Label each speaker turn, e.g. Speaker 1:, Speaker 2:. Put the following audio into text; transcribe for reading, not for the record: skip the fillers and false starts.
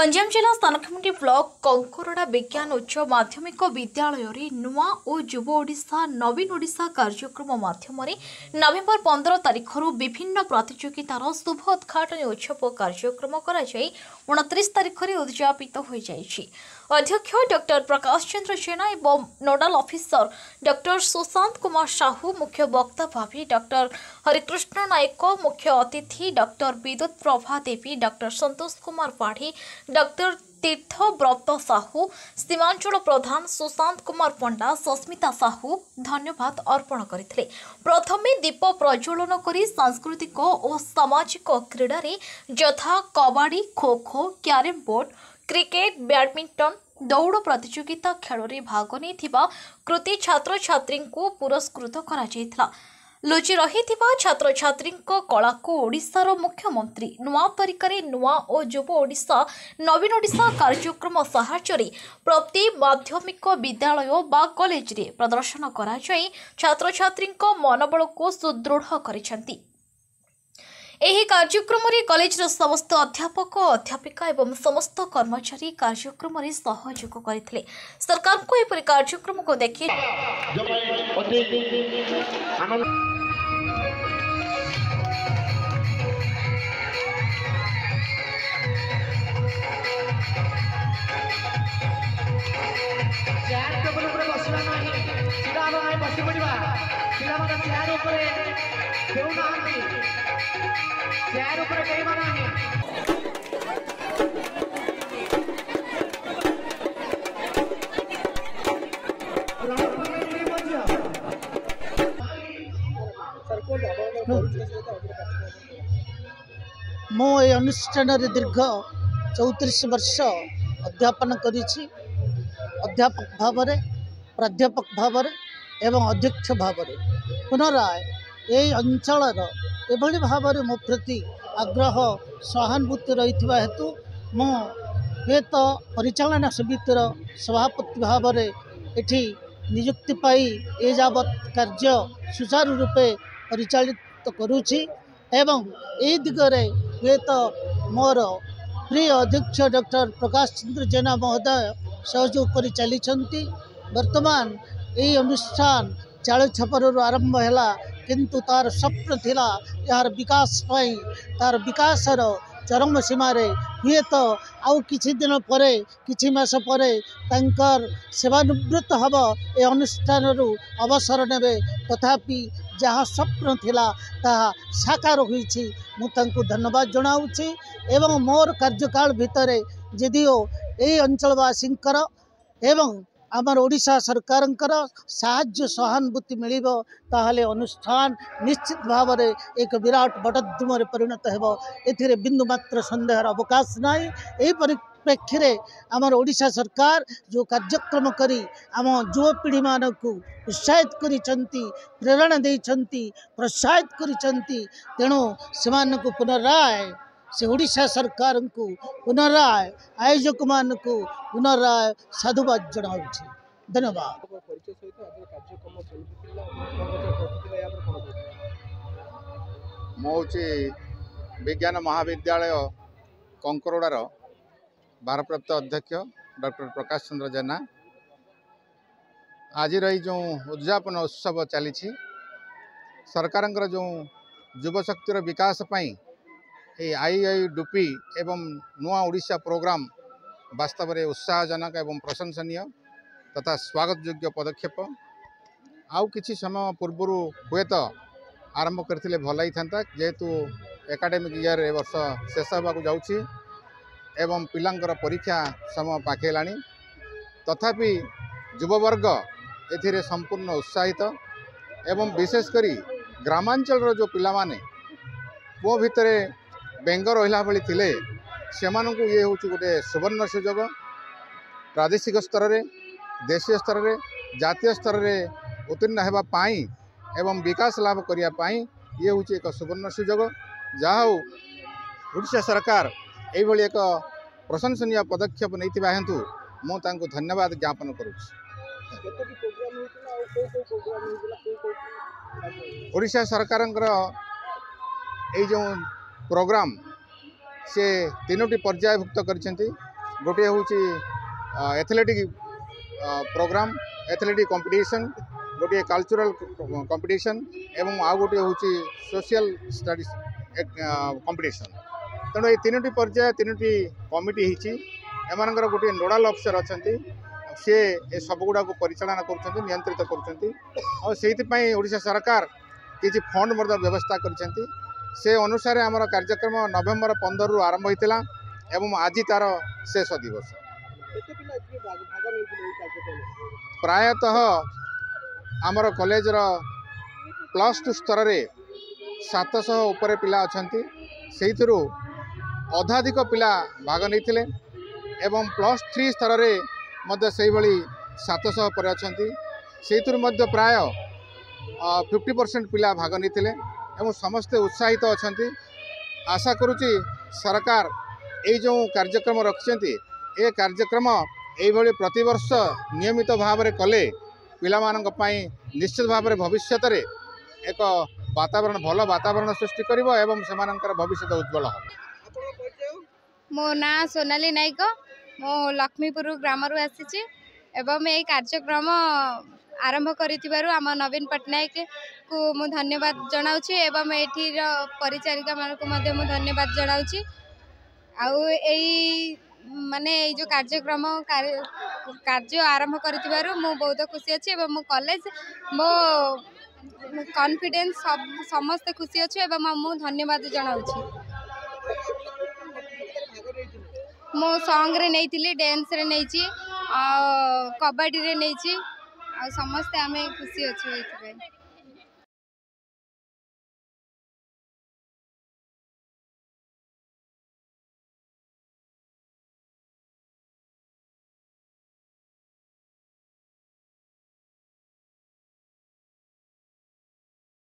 Speaker 1: गंजाम जिला सानखमुंडी ब्लॉक कंकोरड़ा विज्ञान उच्च माध्यमिक विद्यालय नुआ और युव ओडिशा नवीन ओडिशा कार्यक्रम माध्यम नवेम्बर 15 तारिख विभिन्न प्रतियोगितार शुभ उद्घाटन उत्सव कार्यक्रम कर 29 तारिख में उद्यापित हो जाएगी। अध्यक्ष डॉक्टर प्रकाश चंद्र जेना एवं नोडाल ऑफिसर डॉक्टर सुशांत कुमार साहू मुख्य वक्ता भावी डॉक्टर हरिकृष्ण नायक मुख्य अतिथि डॉक्टर विद्युत प्रभा देवी डॉक्टर संतोष कुमार पाढ़ी डॉक्टर तीर्थ व्रत साहू सीमांचल प्रधान सुशांत कुमार पंडा सस्मिता साहू धन्यवाद अर्पण करथिले। प्रथमे दीप प्रज्वलन करी सांस्कृतिक और सामाजिक क्रीडा यथा कबाड़ी kho kho carrom board cricket badminton दौड़ प्रतियोगिता खेल में भाग नहीं कृति छात्र छात्री को पुरस्कृत करा लुचि रही छात्र छात्री कला को ओडिशार मुख्यमंत्री नुआ तरीके नुआ और युव ओडिशा नवीन ओडिशा कार्यक्रम साहाय्य प्रति माध्यमिक विद्यालय बा कॉलेज रे प्रदर्शन करा छात्र छात्री मनोबल को सुदृढ़ करिसेंती। एही कार्यक्रम रे कॉलेज रो समस्त अध्यापक अध्यापिका एवं समस्त कर्मचारी कार्यक्रम रे सहयोग करथिले। सरकार को एपरि कार्यक्रम को देखि
Speaker 2: चेयर टेबल ऊपर बसला नाही सीधा नाही बसी पड़िबा पिला माने चेयर ऊपर देउ नाही चेयर ऊपर केइबा नाही
Speaker 3: मो ए अनुष्ठान दीर्घ 34 वर्ष अध्यापन करिछि। अध्यापक भाव प्राध्यापक भाव एवं अध्यक्ष भाव पुनराय यही अंचलर एभली भाव मो प्रति आग्रह सहानुभूति रही हेतु मुत परिचालना समितिर सभापति भाव एठी नियुक्ति पाई ए जावत कार्य सुचारू रूपे परिचालित करुछि एवं ए दिगरे हेत मोर प्रिय अध्यक्ष डॉक्टर प्रकाश चंद्र जेना महोदय सहयोग कर चली। वर्तमान यही अनुष्ठान चाल छपर आरंभ है किंतु तार स्वप्न थिला यार विकास पाई तार विकासर चरम सीमार हुए तो आउ किछि दिन परे किछि मास परे तांकर सेवानिवृत्त हब ए अनुष्ठान अवसर नेबे तथापि जहाँ स्वप्न थिला ताहा साकार होईछि मु तांको धन्यवाद जनाउछि एवं मोर कार्यकाल भितरे जदिओ यही अंचलवासींकर एवं आमर ओडिशा सरकारंकर साहाय्य सहानुभूति मिलिबो ताहले अनुष्ठान निश्चित भाव में एक विराट बटद्रुम परिणत हेबो एथिरे बिंदु मात्र संदेहर अवकाश नाही। एही परिप्रेक्षी रे आमर ओडिशा सरकार जो कार्यक्रम करी आम युवपीढ़ी मानक उत्साहित करिसंती प्रेरणा देइसंती प्रोत्साहित करिसंती तेणु सेमानकु पुनराय से ओडिशा सरकार को पुनराय आयोजक मान को पुनराय साधुवाद जनाऊँ। धन्यवाद।
Speaker 4: मुझे विज्ञान महाविद्यालय कंकोरड़ार भारप्राप्त अध्यक्ष डॉक्टर प्रकाश चंद्र जेना आज जो उद्यापन उत्सव चली सरकार जो युवशक्तिर विकास पाई IIDP एवं नुआ ओडिशा प्रोग्राम वास्तव में उत्साहजनक एवं प्रशंसनीय तथा स्वागत योग्य पदक्षेप आउ किछि समय पूर्व हुए तो आरंभ करथिले भल ही था जेहेतु एकाडेमिक ईयर ए वर्ष शेष होगा जाऊँगी एवं पिलांकर परीक्षा समय पाखेलाणी तथापि युववर्ग एथिरे संपूर्ण उत्साहित एवं विशेषकर ग्रामांचल जो पिला माने वो भितरे बेंग रहा भाई थे से ये हूँ गोटे सुवर्ण सुजोग प्रादेशिक स्तर में देशीय स्तर में जातीय स्तर में उत्तीर्ण होगापाई एवं विकास लाभ करने ये हूँ एक सुवर्ण सुजोग जहाँ ओडिशा सरकार यही एक प्रशंसनीय पदक्षेप नहीं हेतु मुझे धन्यवाद ज्ञापन करुँच। ओडिशा सरकार जो प्रोग्राम से 3टी पर्यायभुक्त कर गोटे हूँ एथलेटिक प्रोग्राम एथलेटिक कंपटीशन गोटे कल्चरल कंपटीशन एवं आउ गोटे हूँ सोशल स्टडीज कंपटीशन तेणु ये 3टी पर्याय 3टी कमिटी होकर गोटे नोडाल अफिसर अच्छा सी ए सबगुड़ा को परिचालना कर नियंत्रित कर सरकार किसी फंड व्यवस्था कर से अनुसार आमर कार्यक्रम नवेम्बर 15 रु आरंभ होता एवं आज तार शेष दिवस प्रायतः आमर कॉलेजर +2 स्तर रे 700 उपरे पिला अच्छा से अधाधिक पिला भाग नहीं एवं +3 स्तर रे मध्य से भली 700 पर अच्छा से प्राय 50% पिला भाग नहीं एवं समस्ते उत्साहित अच्छा आशा करुच्ची सरकार ये जो कार्यक्रम रखिंट ये कार्यक्रम ये प्रतिवर्ष नियमित भाव में कले पिला निश्चित भाव में भविष्य में एक वातावरण भल वातावरण सृष्टि करिवो एवं सेमानंकर भविष्य उज्ज्वल हो।
Speaker 5: मो ना सोनाली नायक मो लक्ष्मीपुर ग्राम रु आसी एवं ये कार्यक्रम आरंभ करिथिबारु आम नवीन पट्टनायक को मु धन्यवाद जनाउछि एवं एठीर परिचारिका मान को मध्य मु धन्यवाद जनाउछि आउ एई माने ये जो कार्यक्रम कार्य आरंभ करिथिबारु मु बहुत खुशी अछि एवं मो कॉलेज मो कॉन्फिडेंस समस्त खुशी अछि एवं मु धन्यवाद जनाउछि। मो सॉन्ग रे नहीं डांस रे नहीं कबड्डी रे नहीं समस्ते आमे खुशी अच्छे।